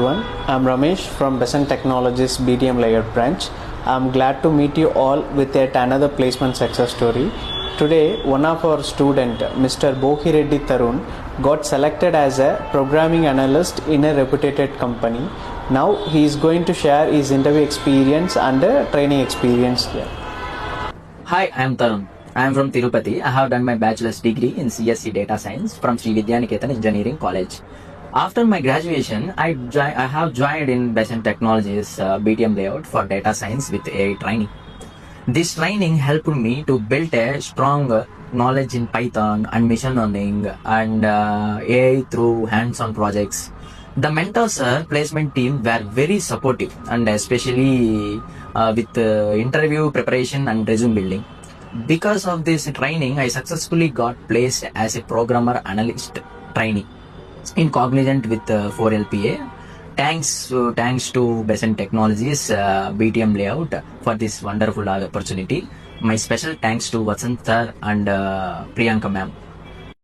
everyone. I'm Ramesh from Besant Technologies BTM layout branch. I'm glad to meet you all with yet another placement success story. Today, one of our student, Mr. Bohireddy Tarun, got selected as a programming analyst in a reputed company. Now he is going to share his interview experience and training experience here. Hi, I'm Tarun. I'm from Tirupati. I have done my bachelor's degree in CSC Data Science from Sri Vidyaniketan Engineering College. After my graduation, I have joined in Besant Technologies BTM layout for data science with AI training. This training helped me to build a strong knowledge in Python and machine learning and AI through hands-on projects. The mentors placement team were very supportive and especially with interview preparation and resume building. Because of this training, I successfully got placed as a programmer analyst trainee in Cognizant with 4LPA. Thanks to Besant Technologies BTM layout for this wonderful opportunity. My special thanks to Vasant sir and Priyanka ma'am.